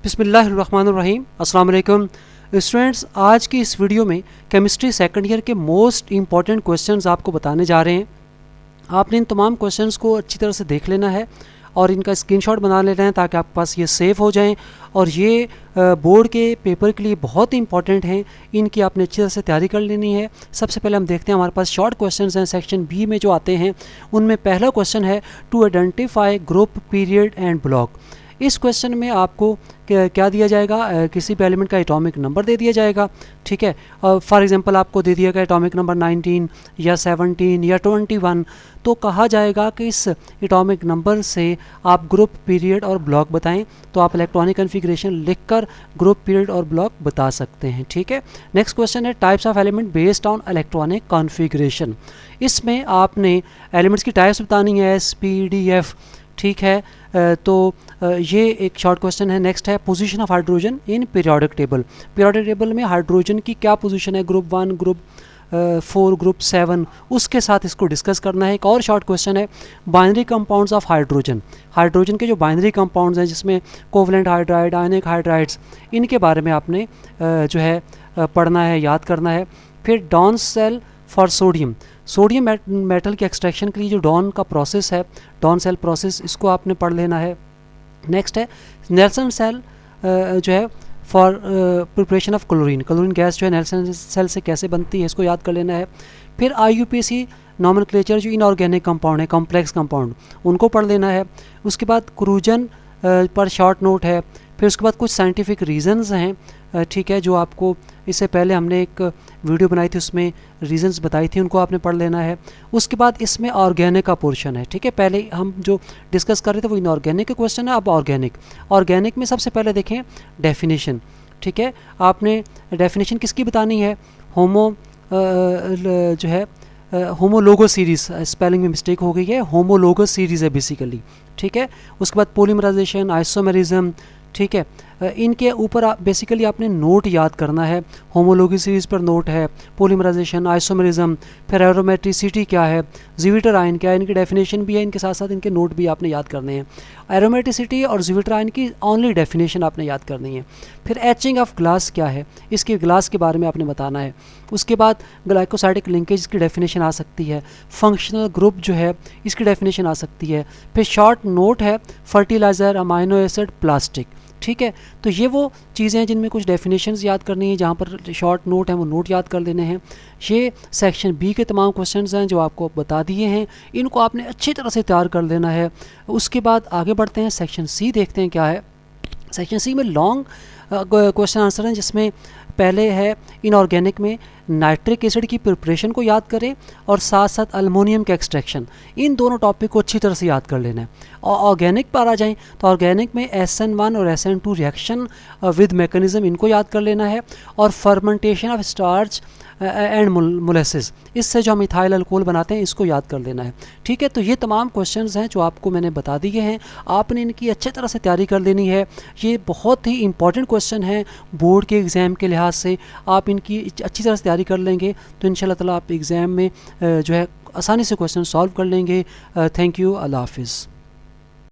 बिस्मिल्लाहिर्रहमानिर्रहीम। अस्सलाम वालेकुम स्टूडेंट्स, आज की इस वीडियो में केमिस्ट्री सेकंड ईयर के मोस्ट इंपॉर्टेंट क्वेश्चंस आपको बताने जा रहे हैं। आपने इन तमाम क्वेश्चंस को अच्छी तरह से देख लेना है और इनका स्क्रीनशॉट बना लेना है ताकि आपके पास ये सेव हो जाएं और ये बोर्ड के पेपर के लिए बहुत ही इंपॉर्टेंट हैं। इनकी आपने अच्छी तरह से तैयारी कर लेनी है। सबसे पहले हम देखते हैं, हमारे पास शॉर्ट क्वेश्चंस हैं सेक्शन बी में जो आते हैं। उनमें पहला क्वेश्चन है to identify group, period and block. इस क्वेश्चन में आपको क्या दिया जाएगा, किसी भी एलिमेंट का एटॉमिक नंबर दे दिया जाएगा। ठीक है, फॉर एग्जांपल आपको दे दिया गया एटॉमिक नंबर 19 या 17 या 21, तो कहा जाएगा कि इस एटॉमिक नंबर से आप ग्रुप, पीरियड और ब्लॉक बताएं। तो आप इलेक्ट्रॉनिक कन्फिग्रेशन लिखकर ग्रुप, पीरियड और ब्लॉक बता सकते हैं। ठीक है, नेक्स्ट क्वेश्चन है types of element based on electronic configuration. इसमें आपने एलिमेंट्स की टाइप्स बतानी है, एस, पी, डी, एफ। ठीक है, तो ये एक शॉर्ट क्वेश्चन है। नेक्स्ट है position of hydrogen in periodic table. Periodic table में हाइड्रोजन की क्या पोजीशन है, ग्रुप 1, ग्रुप 4, ग्रुप 7, उसके साथ इसको डिस्कस करना है। एक और शॉर्ट क्वेश्चन है binary compounds of hydrogen. Hydrogen के जो बाइनरी कंपाउंड्स हैं जिसमें कोवलेंट हाइड्राइड, आयनिक हाइड्राइड्स, इनके बारे में आपने जो है पढ़ना है, याद करना है। फिर Down cell for sodium, sodium metal के एक्सट्रैक्शन के लिए जो डॉन का प्रोसेस है, डॉन सेल प्रोसेस, इसको आपने पढ़ लेना है। नेक्स्ट है नेल्सन सेल जो है for preparation of chlorine, chlorine gas जो है नेल्सन सेल से कैसे बनती है, इसको याद कर लेना है। फिर IUPAC नॉमेनक्लेचर जो इनऑर्गेनिक कंपाउंड है, कॉम्प्लेक्स कंपाउंड, उनको पढ़ लेना है। उसके बाद क्रूजन पर शॉर्ट नोट है। फिर उसके बाद कुछ साइंटिफिक रीजंस हैं, ठीक है, जो आपको इससे पहले हमने एक वीडियो बनाई थी, उसमें रीजंस बताई थी, उनको आपने पढ़ लेना है। उसके बाद इसमें ऑर्गेनिक का पोर्शन है। ठीक है, पहले हम जो डिस्कस कर रहे थे वो इनऑर्गेनिक का क्वेश्चन है, अब ऑर्गेनिक में सबसे पहले देखें डेफिनेशन। ठीक है, आपने डेफिनेशन किसकी बतानी है, जो है होमोलोगस सीरीज़, स्पेलिंग में मिस्टेक हो गई है, होमोलोगस सीरीज़ है बेसिकली। ठीक है, उसके बाद पोलीमराइजेशन, आइसोमेरिज्म। ठीक है, इनके ऊपर बेसिकली आपने नोट याद करना है। होमोलोगी सीरीज़ पर नोट है, पोलीमराइजेशन, आइसोमेरिज्म, फिर एरोमेटिसिटी क्या है, ज़्विटर आयन क्या है, इनकी डेफिनेशन भी है, इनके साथ साथ इनके नोट भी आपने याद करने हैं। एरोमेटिसिटी और ज़्विटर आयन की ओनली डेफिनेशन आपने याद करनी है। फिर एचिंग ऑफ ग्लास क्या है, इसके ग्लास के बारे में आपने बताना है। उसके बाद ग्लाइकोसाइडिक लिंकेज की डेफिनेशन आ सकती है। फंक्शनल ग्रुप जो है इसकी डेफिनेशन आ सकती है। फिर शॉर्ट नोट है फर्टिलाइज़र, अमाइनो एसिड, प्लास्टिक। ठीक है, तो ये वो चीज़ें हैं जिनमें कुछ डेफिनेशंस याद करनी है, जहाँ पर शॉर्ट नोट है वो नोट याद कर लेने हैं। ये सेक्शन बी के तमाम क्वेश्चंस हैं जो आपको बता दिए हैं, इनको आपने अच्छी तरह से तैयार कर लेना है। उसके बाद आगे बढ़ते हैं, सेक्शन सी देखते हैं क्या है। सेक्शन सी में लॉन्ग क्वेश्चन आंसर हैं, जिसमें पहले है इनऑर्गेनिक में नाइट्रिक एसिड की प्रिपरेशन को याद करें और साथ साथ अल्मोनियम के एक्सट्रैक्शन, इन दोनों टॉपिक को अच्छी तरह से याद कर लेना है। और ऑर्गेनिक पर आ जाएं तो ऑर्गेनिक में SN1 और SN2 रिएक्शन विद मैकेनिज्म, इनको याद कर लेना है। और fermentation of starch and molasses, इससे जो हम इथाइल अल्कोहल बनाते हैं, इसको याद कर लेना है। ठीक है, तो ये तमाम क्वेश्चंस हैं जो आपको मैंने बता दिए हैं, आपने इनकी अच्छी तरह से तैयारी कर लेनी है। ये बहुत ही इंपॉर्टेंट क्वेश्चन हैं बोर्ड के एग्ज़ाम के लिहाज से। आप इनकी अच्छी तरह से तैयारी कर लेंगे तो इंशाल्लाह ताला आप एग्ज़ाम में जो है आसानी से क्वेश्चन सॉल्व कर लेंगे। थैंक यू, अल्लाह हाफिज़।